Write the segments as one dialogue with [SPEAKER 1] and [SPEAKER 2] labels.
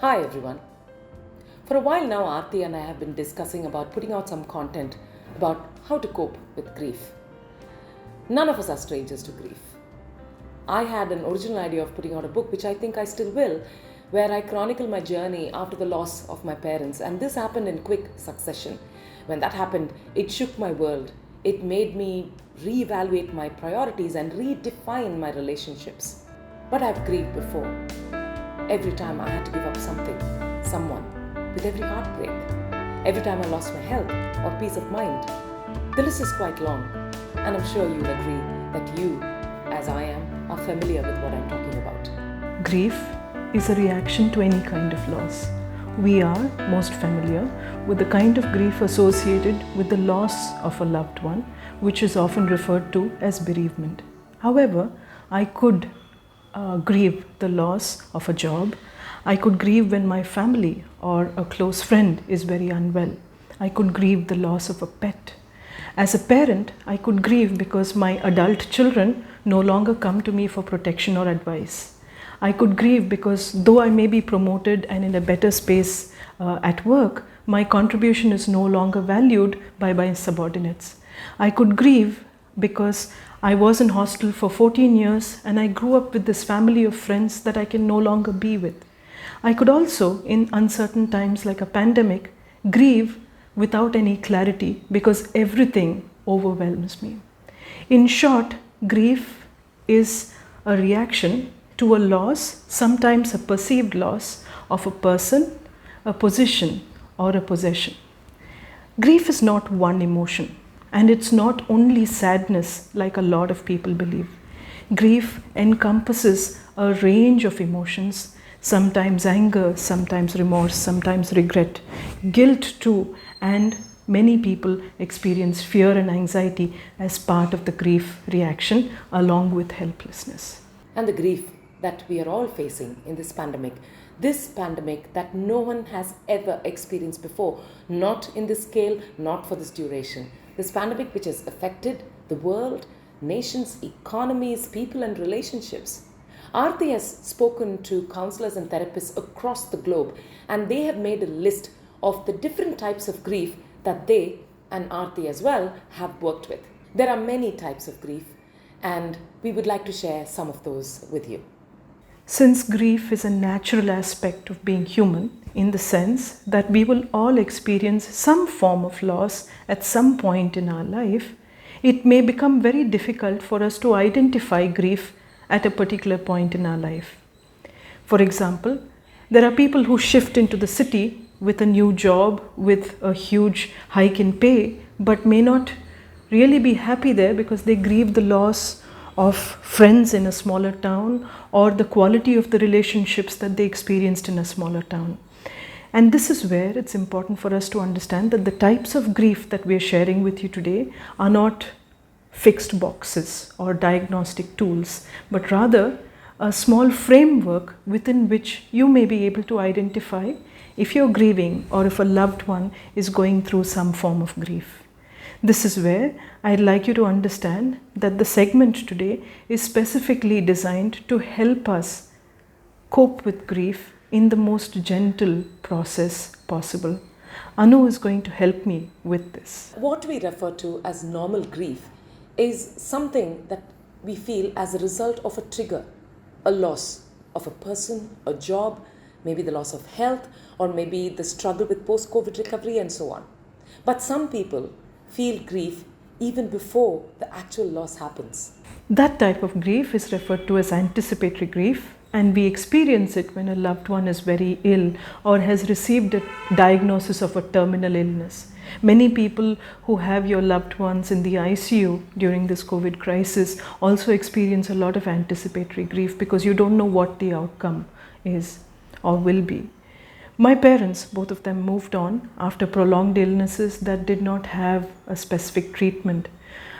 [SPEAKER 1] Hi everyone. For a while now, Aarti and I have been discussing about putting out some content about how to cope with grief. None of us are strangers to grief. I had an original idea of putting out a book, which I think I still will, where I chronicle my journey after the loss of my parents, and this happened in quick succession. When that happened, it shook my world. It made me reevaluate my priorities and redefine my relationships. But I've grieved before. Every time I had to give up something, someone, with every heartbreak. Every time I lost my health or peace of mind. The list is quite long, and I'm sure you'll agree that you, as I am, are familiar with what I'm talking about.
[SPEAKER 2] Grief is a reaction to any kind of loss. We are most familiar with the kind of grief associated with the loss of a loved one, which is often referred to as bereavement. However, I could grieve the loss of a job. I could grieve when my family or a close friend is very unwell. I could grieve the loss of a pet. As a parent, I could grieve because my adult children no longer come to me for protection or advice. I could grieve because though I may be promoted and in a better space at work, my contribution is no longer valued by my subordinates. I could grieve because I was in hostel for 14 years and I grew up with this family of friends that I can no longer be with. I could also, in uncertain times like a pandemic, grieve without any clarity because everything overwhelms me. In short, grief is a reaction to a loss, sometimes a perceived loss, of a person, a position, or a possession. Grief is not one emotion. And it's not only sadness like a lot of people believe. Grief encompasses a range of emotions, sometimes anger, sometimes remorse, sometimes regret, guilt too, and many people experience fear and anxiety as part of the grief reaction along with helplessness.
[SPEAKER 1] And the grief that we are all facing in this pandemic that no one has ever experienced before, not in this scale, not for this duration. This pandemic which has affected the world, nations, economies, people and relationships. Aarti has spoken to counselors and therapists across the globe, and they have made a list of the different types of grief that they, and Aarti as well, have worked with. There are many types of grief, and we would like to share some of those with you.
[SPEAKER 2] Since grief is a natural aspect of being human, in the sense that we will all experience some form of loss at some point in our life, it may become very difficult for us to identify grief at a particular point in our life. For example, there are people who shift into the city with a new job, with a huge hike in pay, but may not really be happy there because they grieve the loss of friends in a smaller town or the quality of the relationships that they experienced in a smaller town. And this is where it's important for us to understand that the types of grief that we are sharing with you today are not fixed boxes or diagnostic tools, but rather a small framework within which you may be able to identify if you're grieving or if a loved one is going through some form of grief. This is where I'd like you to understand that the segment today is specifically designed to help us cope with grief in the most gentle process possible. Anu is going to help me with this.
[SPEAKER 1] What we refer to as normal grief is something that we feel as a result of a trigger, a loss of a person, a job, maybe the loss of health, or maybe the struggle with post-COVID recovery and so on. But some people feel grief even before the actual loss happens.
[SPEAKER 2] That type of grief is referred to as anticipatory grief, and we experience it when a loved one is very ill or has received a diagnosis of a terminal illness. Many people who have your loved ones in the ICU during this COVID crisis also experience a lot of anticipatory grief because you don't know what the outcome is or will be. My parents, both of them, moved on after prolonged illnesses that did not have a specific treatment.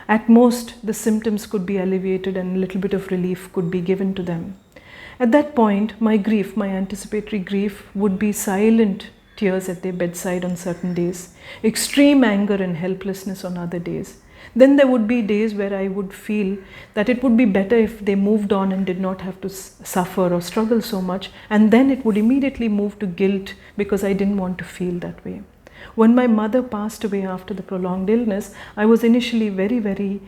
[SPEAKER 2] At most, the symptoms could be alleviated and a little bit of relief could be given to them. At that point, my grief, my anticipatory grief, would be silent tears at their bedside on certain days, extreme anger and helplessness on other days. Then there would be days where I would feel that it would be better if they moved on and did not have to suffer or struggle so much, and then it would immediately move to guilt because I didn't want to feel that way. When my mother passed away after the prolonged illness, I was initially very, very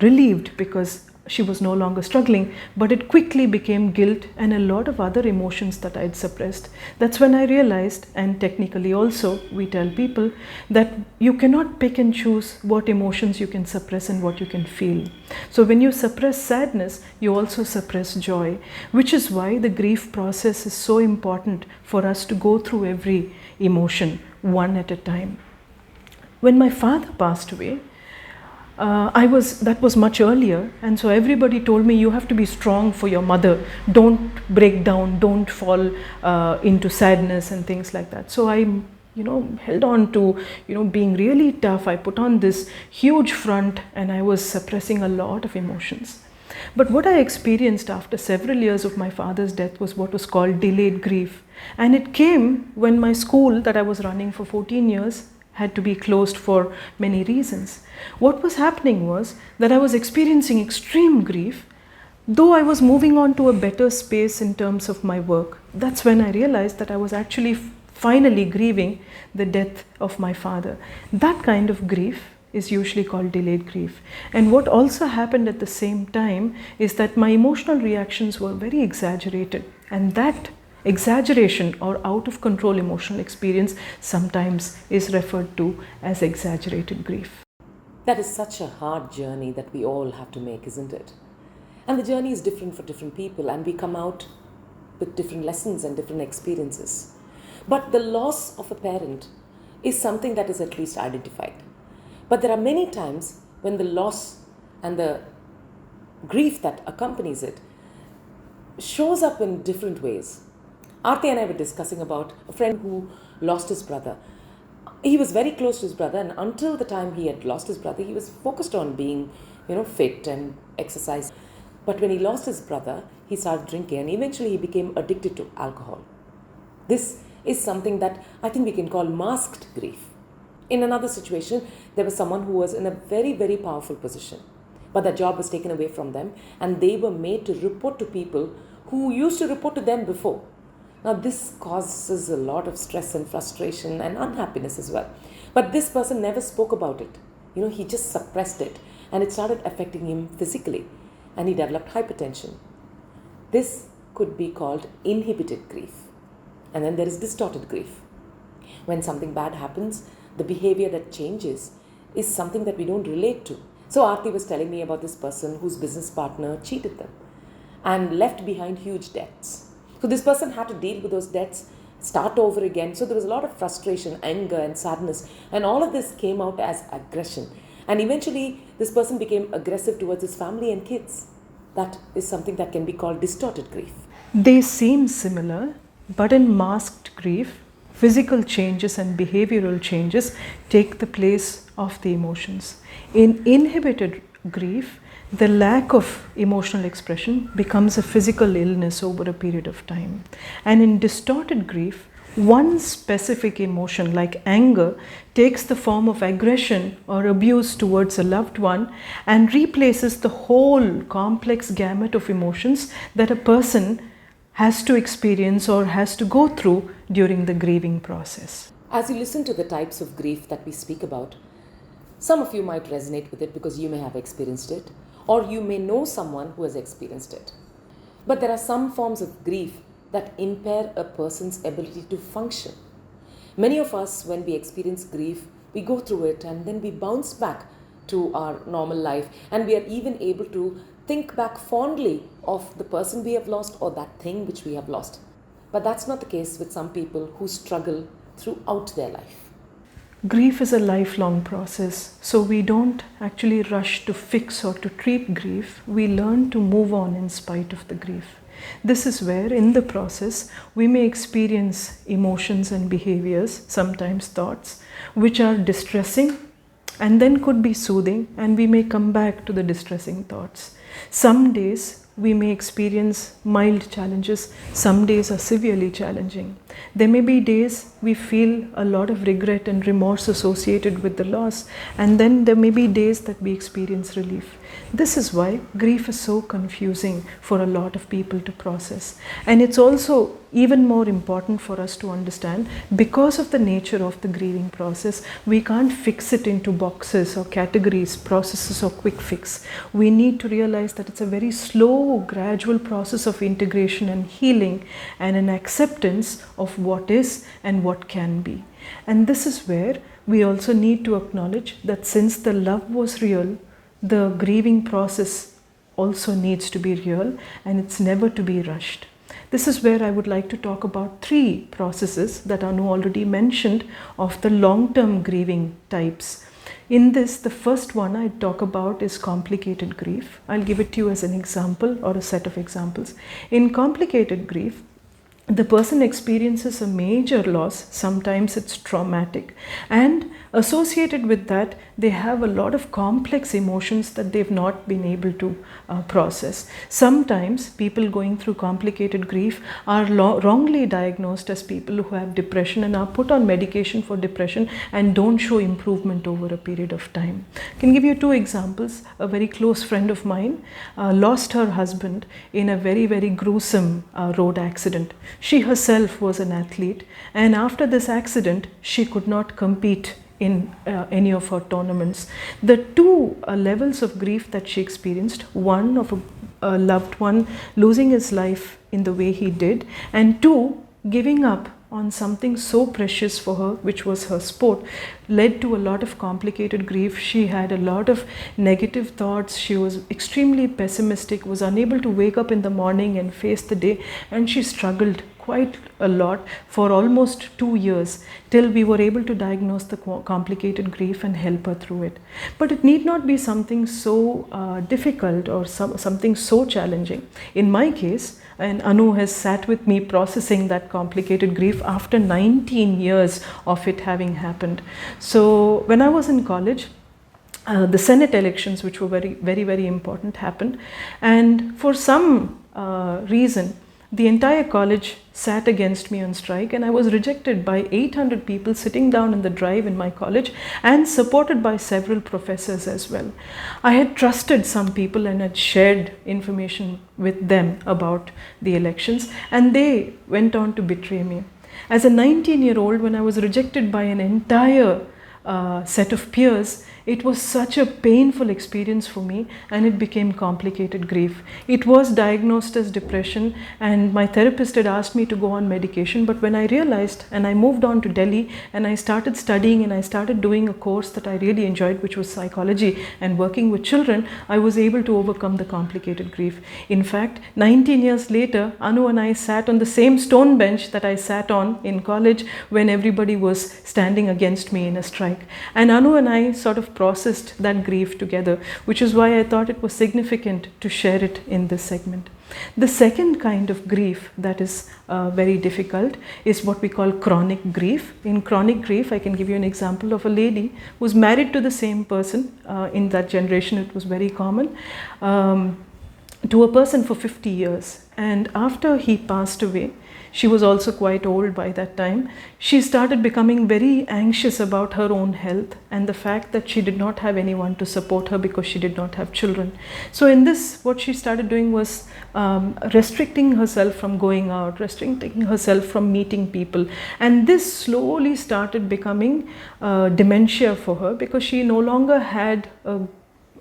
[SPEAKER 2] relieved because she was no longer struggling, but it quickly became guilt and a lot of other emotions that I'd suppressed. That's when I realized, and technically also we tell people, that you cannot pick and choose what emotions you can suppress and what you can feel. So when you suppress sadness, you also suppress joy, which is why the grief process is so important for us to go through every emotion one at a time. When my father passed away, that was much earlier, and so everybody told me, you have to be strong for your mother, don't break down, don't fall into sadness and things like that. So I held on to being really tough. I put on this huge front and I was suppressing a lot of emotions. But what I experienced after several years of my father's death was what was called delayed grief, and it came when my school that I was running for 14 years had to be closed for many reasons. What was happening was that I was experiencing extreme grief, though I was moving on to a better space in terms of my work. That's when I realized that I was actually finally grieving the death of my father. That kind of grief is usually called delayed grief. And what also happened at the same time is that my emotional reactions were very exaggerated, and that exaggeration or out of control emotional experience sometimes is referred to as exaggerated grief.
[SPEAKER 1] That is such a hard journey that we all have to make, isn't it? And the journey is different for different people, and we come out with different lessons and different experiences. But the loss of a parent is something that is at least identified. But there are many times when the loss and the grief that accompanies it shows up in different ways. Aarti and I were discussing about a friend who lost his brother. He was very close to his brother, and until the time he had lost his brother, he was focused on being, fit and exercise. But when he lost his brother, he started drinking, and eventually he became addicted to alcohol. This is something that I think we can call masked grief. In another situation, there was someone who was in a very, very powerful position, but their job was taken away from them, and they were made to report to people who used to report to them before. Now, this causes a lot of stress and frustration and unhappiness as well. But this person never spoke about it. He just suppressed it, and it started affecting him physically, and he developed hypertension. This could be called inhibited grief. And then there is distorted grief. When something bad happens, the behavior that changes is something that we don't relate to. So Aarti was telling me about this person whose business partner cheated them and left behind huge debts. So this person had to deal with those debts, start over again. So there was a lot of frustration, anger and sadness, and all of this came out as aggression. And eventually this person became aggressive towards his family and kids. That is something that can be called distorted grief.
[SPEAKER 2] They seem similar, but in masked grief, physical changes and behavioral changes take the place of the emotions. In inhibited grief, the lack of emotional expression becomes a physical illness over a period of time. And in distorted grief, one specific emotion like anger takes the form of aggression or abuse towards a loved one and replaces the whole complex gamut of emotions that a person has to experience or has to go through during the grieving process.
[SPEAKER 1] As you listen to the types of grief that we speak about, some of you might resonate with it because you may have experienced it, or you may know someone who has experienced it. But there are some forms of grief that impair a person's ability to function. Many of us, when we experience grief, we go through it and then we bounce back to our normal life, and we are even able to think back fondly of the person we have lost or that thing which we have lost. But that's not the case with some people who struggle throughout their life.
[SPEAKER 2] Grief is a lifelong process, so we don't actually rush to fix or to treat grief. We learn to move on in spite of the grief. This is where, in the process, we may experience emotions and behaviors, sometimes thoughts, which are distressing and then could be soothing, and we may come back to the distressing thoughts. Some days we may experience mild challenges. Some days are severely challenging. There may be days we feel a lot of regret and remorse associated with the loss, and then there may be days that we experience relief. This is why grief is so confusing for a lot of people to process. And it's also even more important for us to understand, because of the nature of the grieving process, we can't fix it into boxes or categories, processes or quick fix. We need to realize that it's a very slow, gradual process of integration and healing, and an acceptance of what is and what can be. And this is where we also need to acknowledge that since the love was real, the grieving process also needs to be real, and it's never to be rushed. This is where I would like to talk about 3 processes that Anu already mentioned of the long-term grieving types. In this, the first one I talk about is complicated grief. I'll give it to you as an example or a set of examples. In complicated grief, the person experiences a major loss. Sometimes it's traumatic, and associated with that, they have a lot of complex emotions that they've not been able to process. Sometimes people going through complicated grief are wrongly diagnosed as people who have depression and are put on medication for depression and don't show improvement over a period of time. I can give you 2 examples. A very close friend of mine lost her husband in a very, very gruesome road accident. She herself was an athlete, and after this accident, she could not compete in any of her tournaments. The 2 levels of grief that she experienced, one of a loved one losing his life in the way he did, and 2, giving up on something so precious for her, which was her sport, led to a lot of complicated grief. She had a lot of negative thoughts. She was extremely pessimistic, was unable to wake up in the morning and face the day, and she struggled quite a lot for almost 2 years till we were able to diagnose the complicated grief and help her through it. But it need not be something so difficult or something so challenging. In my case, and Anu has sat with me processing that complicated grief after 19 years of it having happened. So when I was in college, the Senate elections, which were very, very, very important, happened, and for some reason, the entire college sat against me on strike, and I was rejected by 800 people sitting down in the drive in my college, and supported by several professors as well. I had trusted some people and had shared information with them about the elections, and they went on to betray me. As a 19-year-old, when I was rejected by an entire set of peers, it was such a painful experience for me, and it became complicated grief. It was diagnosed as depression, and my therapist had asked me to go on medication, but when I realized, and I moved on to Delhi, and I started studying, and I started doing a course that I really enjoyed, which was psychology and working with children, I was able to overcome the complicated grief. In fact, 19 years later, Anu and I sat on the same stone bench that I sat on in college when everybody was standing against me in a strike. And Anu and I sort of processed that grief together, which is why I thought it was significant to share it in this segment. The second kind of grief that is very difficult is what we call chronic grief. In chronic grief, I can give you an example of a lady who was married to the same person. In that generation, it was very common, to a person for 50 years. And after he passed away, she was also quite old by that time, she started becoming very anxious about her own health and the fact that she did not have anyone to support her because she did not have children. So in this, what she started doing was restricting herself from going out, restricting herself from meeting people. And this slowly started becoming dementia for her, because she no longer had a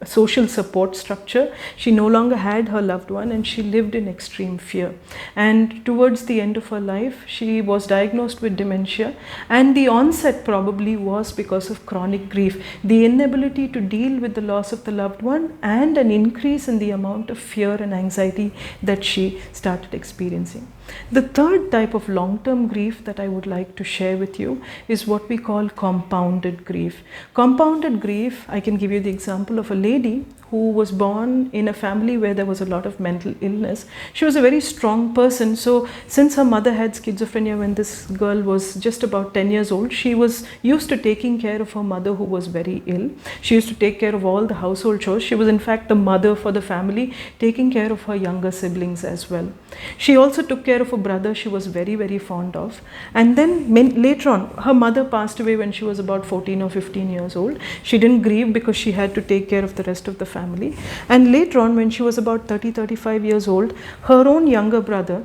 [SPEAKER 2] social support structure. She no longer had her loved one, and she lived in extreme fear. And towards the end of her life, she was diagnosed with dementia, and the onset probably was because of chronic grief, the inability to deal with the loss of the loved one, and an increase in the amount of fear and anxiety that she started experiencing. The third type of long-term grief that I would like to share with you is what we call compounded grief. Compounded grief, I can give you the example of a lady who was born in a family where there was a lot of mental illness. She was a very strong person. So since her mother had schizophrenia when this girl was just about 10 years old, she was used to taking care of her mother who was very ill. She used to take care of all the household chores. She was in fact the mother for the family, taking care of her younger siblings as well. She also took care of a brother she was very, very fond of. And then later on, her mother passed away when she was about 14 or 15 years old. She didn't grieve because she had to take care of the rest of the family. And later on, when she was about 30, 35 years old, her own younger brother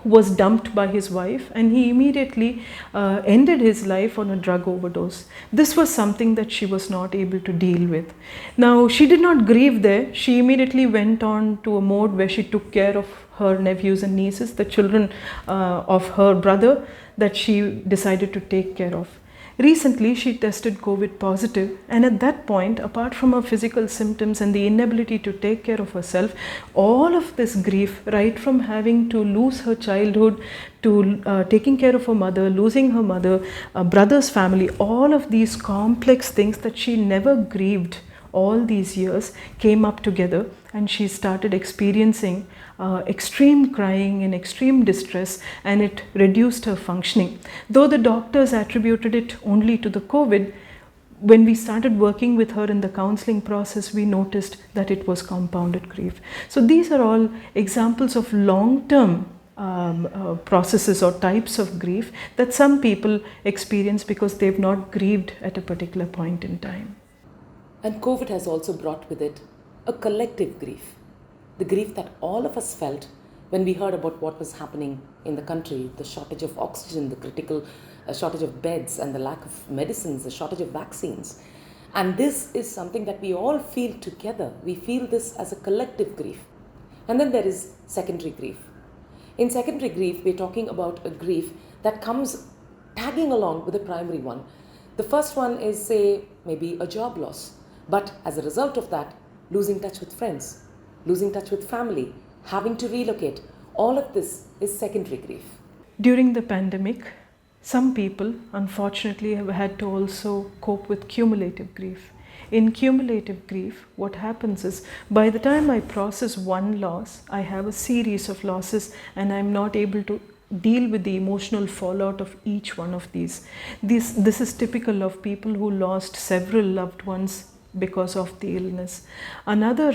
[SPEAKER 2] was dumped by his wife, and he immediately ended his life on a drug overdose. This was something that she was not able to deal with. Now, she did not grieve there. She immediately went on to a mode where she took care of her nephews and nieces, the children of her brother that she decided to take care of. Recently, she tested COVID positive, and at that point, apart from her physical symptoms and the inability to take care of herself, all of this grief, right from having to lose her childhood to taking care of her mother, losing her mother, brother's family, all of these complex things that she never grieved all these years came up together, and she started experiencing extreme crying and extreme distress, and it reduced her functioning. Though the doctors attributed it only to the COVID, when we started working with her in the counseling process, we noticed that it was compounded grief. So these are all examples of long-term processes or types of grief that some people experience because they've not grieved at a particular point in time.
[SPEAKER 1] And COVID has also brought with it a collective grief. The grief that all of us felt when we heard about what was happening in the country, the shortage of oxygen, the critical shortage of beds and the lack of medicines, the shortage of vaccines. And this is something that we all feel together. We feel this as a collective grief. And then there is secondary grief. In secondary grief, we're talking about a grief that comes tagging along with the primary one. The first one is, say, maybe a job loss. But as a result of that, losing touch with friends, losing touch with family, having to relocate, all of this is secondary grief.
[SPEAKER 2] During the pandemic, some people unfortunately have had to also cope with cumulative grief. In cumulative grief, what happens is, by the time I process one loss, I have a series of losses and I'm not able to deal with the emotional fallout of each one of these. This is typical of people who lost several loved ones because of the illness. Another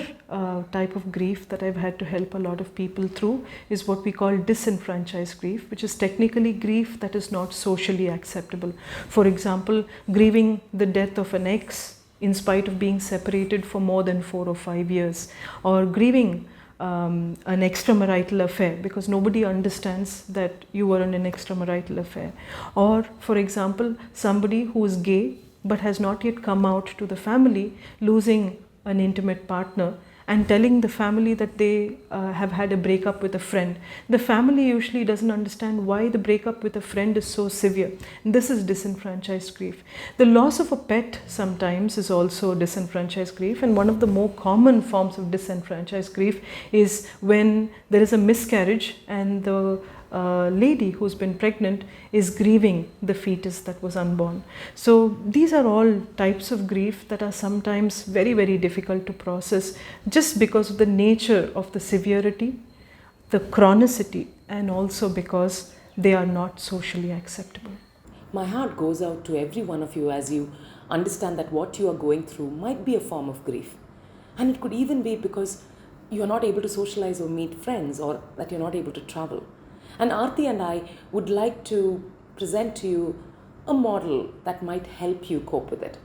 [SPEAKER 2] type of grief that I've had to help a lot of people through is what we call disenfranchised grief, which is technically grief that is not socially acceptable. For example, grieving the death of an ex in spite of being separated for more than 4 or 5 years, or grieving an extramarital affair because nobody understands that you were in an extramarital affair. Or, for example, somebody who is gay but has not yet come out to the family, losing an intimate partner and telling the family that they have had a breakup with a friend. The family usually doesn't understand why the breakup with a friend is so severe. This is disenfranchised grief. The loss of a pet sometimes is also disenfranchised grief, and one of the more common forms of disenfranchised grief is when there is a miscarriage and the lady who's been pregnant is grieving the fetus that was unborn. So these are all types of grief that are sometimes very, very difficult to process just because of the nature of the severity, the chronicity, and also because they are not socially acceptable.
[SPEAKER 1] My heart goes out to every one of you as you understand that what you are going through might be a form of grief. And it could even be because you are not able to socialize or meet friends, or that you're not able to travel. And Aarti and I would like to present to you a model that might help you cope with it.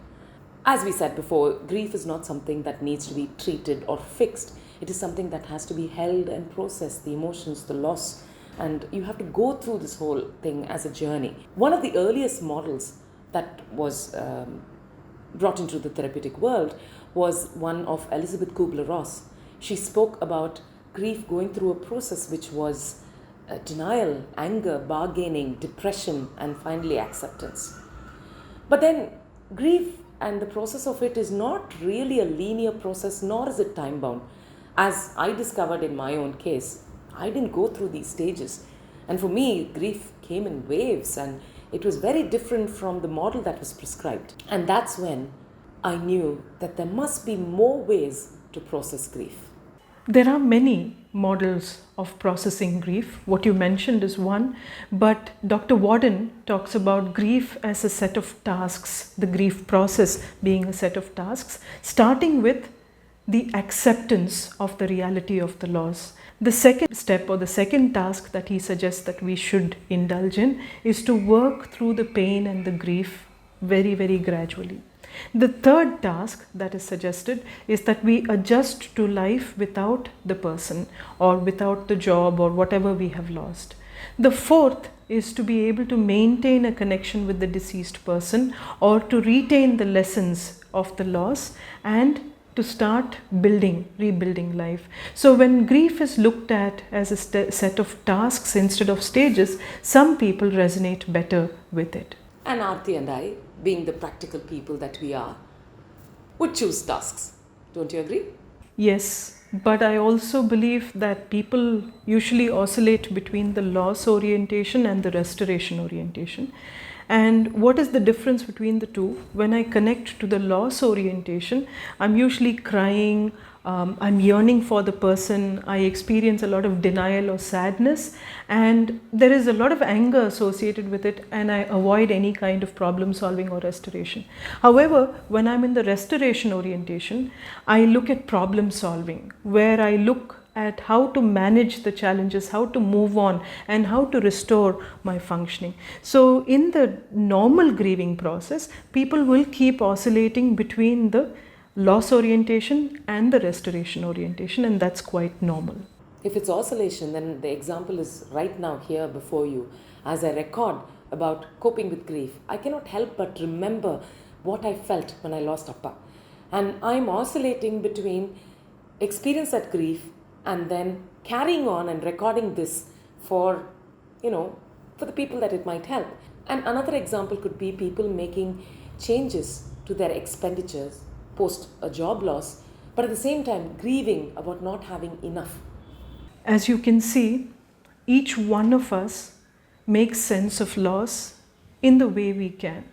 [SPEAKER 1] As we said before, grief is not something that needs to be treated or fixed. It is something that has to be held and processed, the emotions, the loss, and you have to go through this whole thing as a journey. One of the earliest models that was brought into the therapeutic world was one of Elizabeth Kubler-Ross. She spoke about grief going through a process which was denial, anger, bargaining, depression, and finally acceptance. But then grief and the process of it is not really a linear process, nor is it time bound. As I discovered in my own case, I didn't go through these stages. And for me, grief came in waves, and it was very different from the model that was prescribed. And that's when I knew that there must be more ways to process grief?
[SPEAKER 2] There are many models of processing grief. What you mentioned is one, but Dr. Warden talks about grief as a set of tasks, the grief process being a set of tasks, starting with the acceptance of the reality of the loss. The second step or the second task that he suggests that we should indulge in is to work through the pain and the grief very, very gradually. The third task that is suggested is that we adjust to life without the person or without the job or whatever we have lost. The fourth is to be able to maintain a connection with the deceased person or to retain the lessons of the loss and to start rebuilding life. So when grief is looked at as a set of tasks instead of stages, some people resonate better with it.
[SPEAKER 1] And Aarti and I, being the practical people that we are, would choose tasks. Don't you agree?
[SPEAKER 2] Yes, but I also believe that people usually oscillate between the loss orientation and the restoration orientation. And what is the difference between the two? When I connect to the loss orientation, I'm usually crying, I'm yearning for the person, I experience a lot of denial or sadness, and there is a lot of anger associated with it, and I avoid any kind of problem solving or restoration. However, when I'm in the restoration orientation, I look at problem solving, where I look at how to manage the challenges, how to move on, and how to restore my functioning. So in the normal grieving process, people will keep oscillating between the loss orientation and the restoration orientation, and that's quite normal.
[SPEAKER 1] If it's oscillation, then the example is right now here before you. As I record about coping with grief, I cannot help but remember what I felt when I lost Appa. And I'm oscillating between experience that grief and then carrying on and recording this for the people that it might help. And another example could be people making changes to their expenditures post a job loss, but at the same time grieving about not having enough.
[SPEAKER 2] As you can see, each one of us makes sense of loss in the way we can.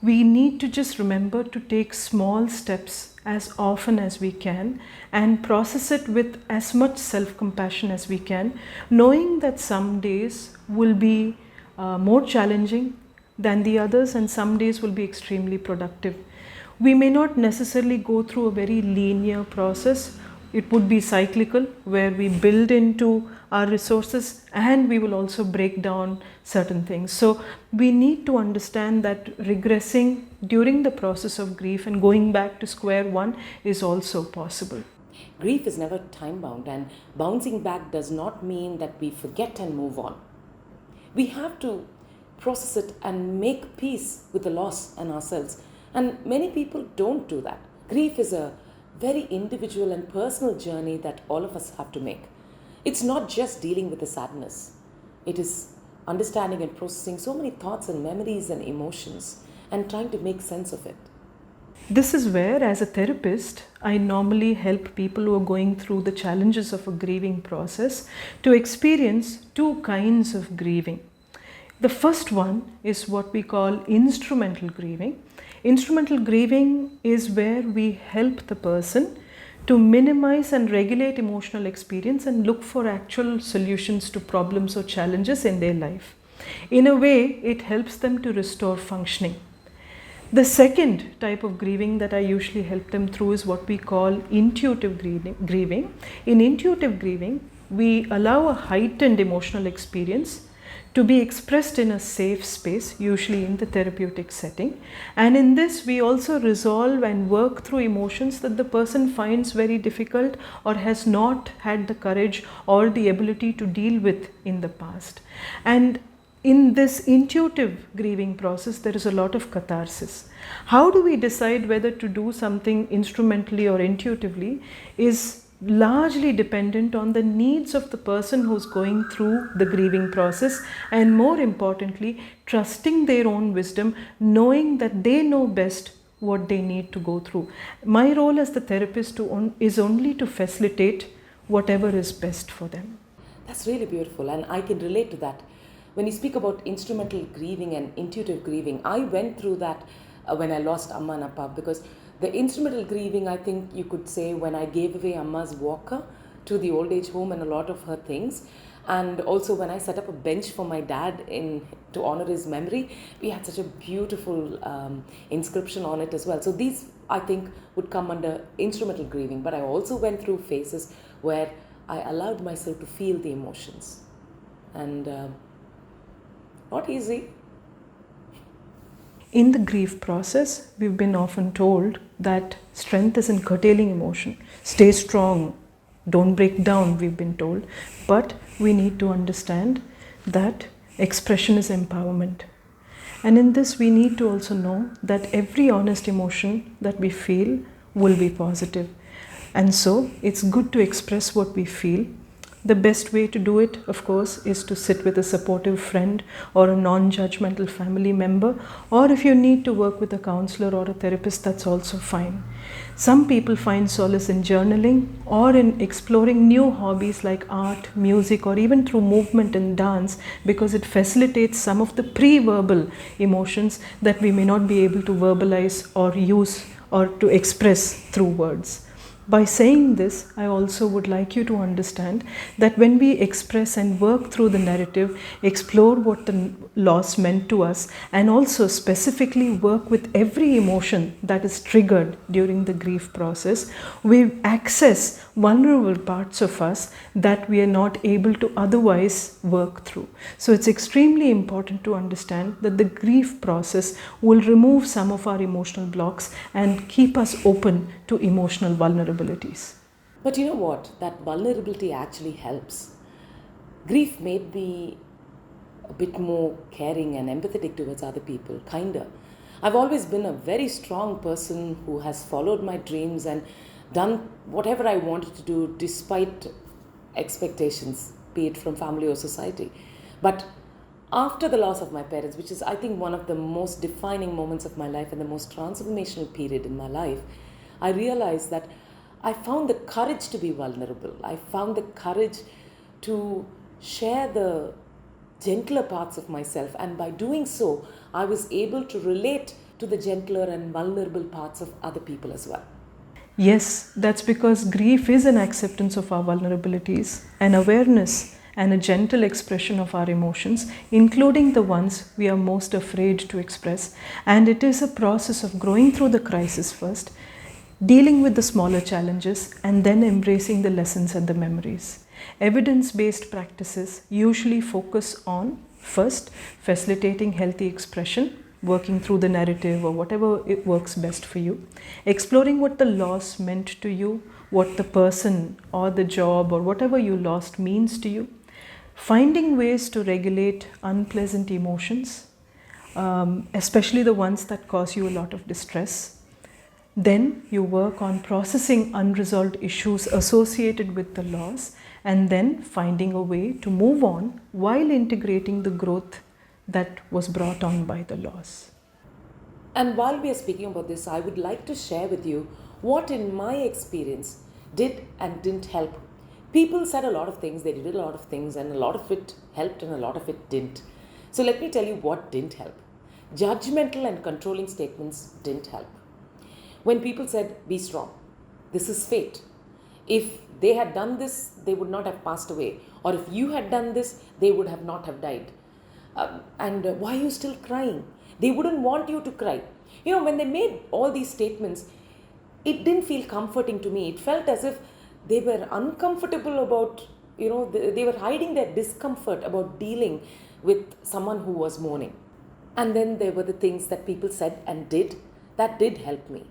[SPEAKER 2] We need to just remember to take small steps as often as we can and process it with as much self-compassion as we can, knowing that some days will be more challenging than the others and some days will be extremely productive. We may not necessarily go through a very linear process. It would be cyclical, where we build into our resources and we will also break down certain things. So we need to understand that regressing during the process of grief and going back to square one is also possible.
[SPEAKER 1] Grief is never time bound, and bouncing back does not mean that we forget and move on. We have to process it and make peace with the loss and ourselves. And many people don't do that. Grief is a very individual and personal journey that all of us have to make. It's not just dealing with the sadness. It is understanding and processing so many thoughts and memories and emotions and trying to make sense of it.
[SPEAKER 2] This is where, as a therapist, I normally help people who are going through the challenges of a grieving process to experience two kinds of grieving. The first one is what we call instrumental grieving. Instrumental grieving is where we help the person to minimize and regulate emotional experience and look for actual solutions to problems or challenges in their life. In a way, it helps them to restore functioning. The second type of grieving that I usually help them through is what we call intuitive grieving. In intuitive grieving, we allow a heightened emotional experience to be expressed in a safe space, usually in the therapeutic setting. And in this, we also resolve and work through emotions that the person finds very difficult or has not had the courage or the ability to deal with in the past. And in this intuitive grieving process, there is a lot of catharsis. How do we decide whether to do something instrumentally or intuitively is largely dependent on the needs of the person who's going through the grieving process, and more importantly, trusting their own wisdom, knowing that they know best what they need to go through. My role as the therapist is only to facilitate whatever is best for them.
[SPEAKER 1] That's really beautiful, and I can relate to that. When you speak about instrumental grieving and intuitive grieving, I went through that when I lost Amma and Appa, because The instrumental grieving, I think you could say, when I gave away Amma's walker to the old age home and a lot of her things. And also when I set up a bench for my dad to honor his memory, we had such a beautiful inscription on it as well. So these, I think, would come under instrumental grieving. But I also went through phases where I allowed myself to feel the emotions. And not easy.
[SPEAKER 2] In the grief process, we've been often told that strength is in curtailing emotion. Stay strong, don't break down, we've been told. But we need to understand that expression is empowerment. And in this, we need to also know that every honest emotion that we feel will be positive. And so, it's good to express what we feel. The best way to do it, of course, is to sit with a supportive friend or a non-judgmental family member, or if you need to work with a counselor or a therapist, that's also fine. Some people find solace in journaling or in exploring new hobbies like art, music, or even through movement and dance, because it facilitates some of the pre-verbal emotions that we may not be able to verbalize or use or to express through words. By saying this, I also would like you to understand that when we express and work through the narrative, explore what the loss meant to us, and also specifically work with every emotion that is triggered during the grief process, we access vulnerable parts of us that we are not able to otherwise work through. So it's extremely important to understand that the grief process will remove some of our emotional blocks and keep us open to emotional vulnerabilities.
[SPEAKER 1] But you know what? That vulnerability actually helps. Grief made me a bit more caring and empathetic towards other people, kinder. I've always been a very strong person who has followed my dreams and done whatever I wanted to do despite expectations, be it from family or society. But after the loss of my parents, which is, I think, one of the most defining moments of my life and the most transformational period in my life, I realized that I found the courage to be vulnerable. I found the courage to share the gentler parts of myself, and by doing so, I was able to relate to the gentler and vulnerable parts of other people as well.
[SPEAKER 2] Yes, that's because grief is an acceptance of our vulnerabilities, an awareness and a gentle expression of our emotions, including the ones we are most afraid to express. And it is a process of growing through the crisis first, dealing with the smaller challenges, and then embracing the lessons and the memories. Evidence-based practices usually focus on, first, facilitating healthy expression, working through the narrative or whatever it works best for you, exploring what the loss meant to you, what the person or the job or whatever you lost means to you, finding ways to regulate unpleasant emotions, especially the ones that cause you a lot of distress. Then you work on processing unresolved issues associated with the loss, and then finding a way to move on while integrating the growth that was brought on by the loss.
[SPEAKER 1] And while we are speaking about this, I would like to share with you what in my experience did and didn't help. People said a lot of things, they did a lot of things, and a lot of it helped and a lot of it didn't. So let me tell you what didn't help. Judgmental and controlling statements didn't help. When people said, be strong, this is fate. If they had done this, they would not have passed away. Or if you had done this, they would have not have died. Why are you still crying? They wouldn't want you to cry. You know, when they made all these statements, it didn't feel comforting to me. It felt as if they were uncomfortable about, they were hiding their discomfort about dealing with someone who was mourning. And then there were the things that people said and did that did help me.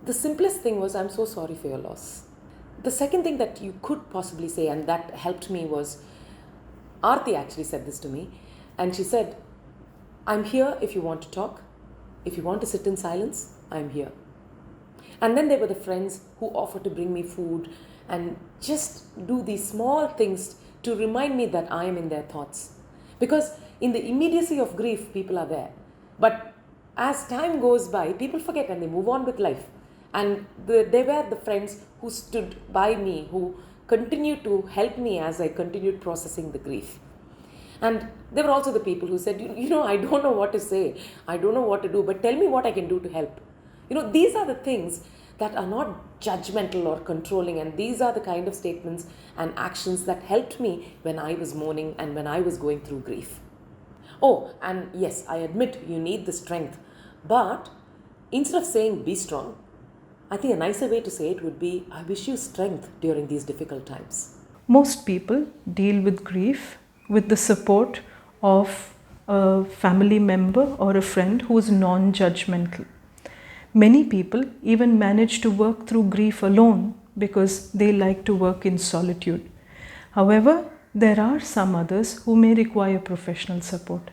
[SPEAKER 1] The simplest thing was, I'm so sorry for your loss. The second thing that you could possibly say, and that helped me, was Aarti actually said this to me, and she said, I'm here if you want to talk. If you want to sit in silence, I'm here. And then there were the friends who offered to bring me food and just do these small things to remind me that I am in their thoughts. Because in the immediacy of grief, people are there. But as time goes by, people forget and they move on with life. And they were the friends who stood by me, who continued to help me as I continued processing the grief. And there were also the people who said, I don't know what to say. I don't know what to do, but tell me what I can do to help. These are the things that are not judgmental or controlling, and these are the kind of statements and actions that helped me when I was mourning and when I was going through grief. Oh, and yes, I admit you need the strength, but instead of saying be strong, I think a nicer way to say it would be, I wish you strength during these difficult times.
[SPEAKER 2] Most people deal with grief with the support of a family member or a friend who is non-judgmental. Many people even manage to work through grief alone because they like to work in solitude. However, there are some others who may require professional support.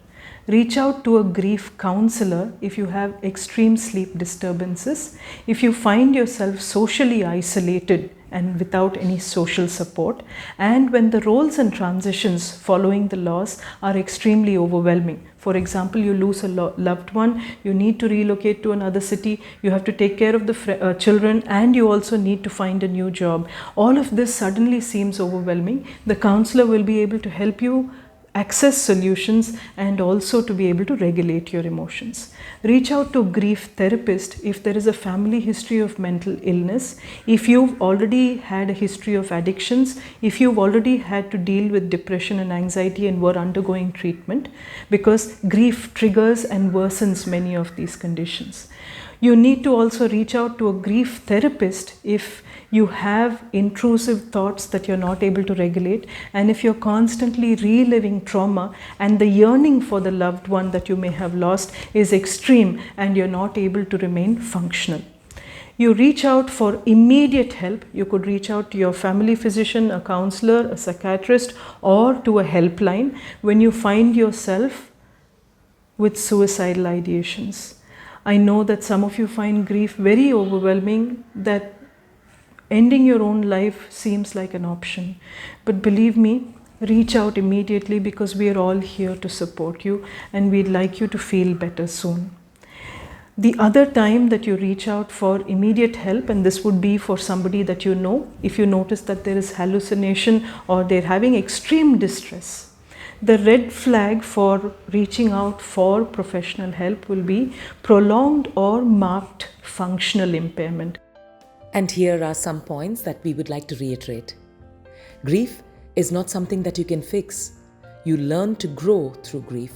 [SPEAKER 2] Reach out to a grief counselor if you have extreme sleep disturbances, if you find yourself socially isolated and without any social support, and when the roles and transitions following the loss are extremely overwhelming. For example, you lose a loved one, you need to relocate to another city, you have to take care of the children, and you also need to find a new job. All of this suddenly seems overwhelming. The counselor will be able to help you access solutions and also to be able to regulate your emotions. Reach out to a grief therapist if there is a family history of mental illness, if you've already had a history of addictions, if you've already had to deal with depression and anxiety and were undergoing treatment, because grief triggers and worsens many of these conditions. You need to also reach out to a grief therapist if you have intrusive thoughts that you're not able to regulate, and if you're constantly reliving trauma and the yearning for the loved one that you may have lost is extreme and you're not able to remain functional. You reach out for immediate help. You could reach out to your family physician, a counselor, a psychiatrist, or to a helpline when you find yourself with suicidal ideations. I know that some of you find grief very overwhelming, that ending your own life seems like an option. But believe me, reach out immediately, because we are all here to support you and we'd like you to feel better soon. The other time that you reach out for immediate help, and this would be for somebody that you know, if you notice that there is hallucination or they're having extreme distress, the red flag for reaching out for professional help will be prolonged or marked functional impairment.
[SPEAKER 1] And here are some points that we would like to reiterate. Grief is not something that you can fix. You learn to grow through grief.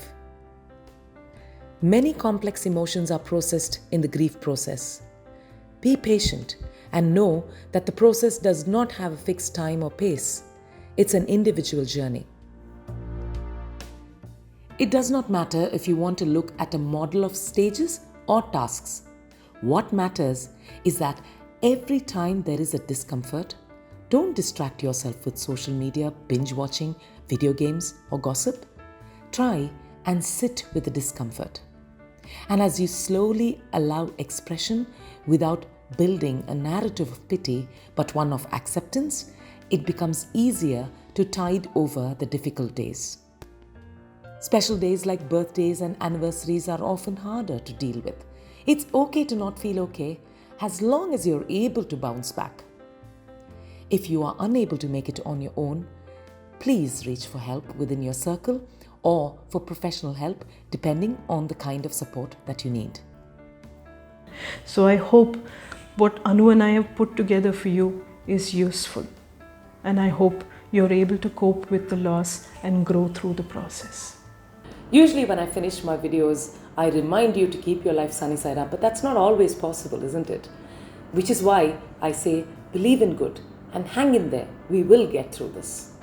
[SPEAKER 1] Many complex emotions are processed in the grief process. Be patient and know that the process does not have a fixed time or pace. It's an individual journey. It does not matter if you want to look at a model of stages or tasks. What matters is that every time there is a discomfort, don't distract yourself with social media, binge watching, video games, or gossip. Try and sit with the discomfort. And as you slowly allow expression without building a narrative of pity but one of acceptance, it becomes easier to tide over the difficult days. Special days like birthdays and anniversaries are often harder to deal with. It's okay to not feel okay as long as you're able to bounce back. If you are unable to make it on your own, please reach for help within your circle or for professional help, depending on the kind of support that you need.
[SPEAKER 2] So I hope what Anu and I have put together for you is useful, and I hope you're able to cope with the loss and grow through the process.
[SPEAKER 1] Usually when I finish my videos, I remind you to keep your life sunny side up, but that's not always possible, isn't it? Which is why I say, believe in good and hang in there. We will get through this.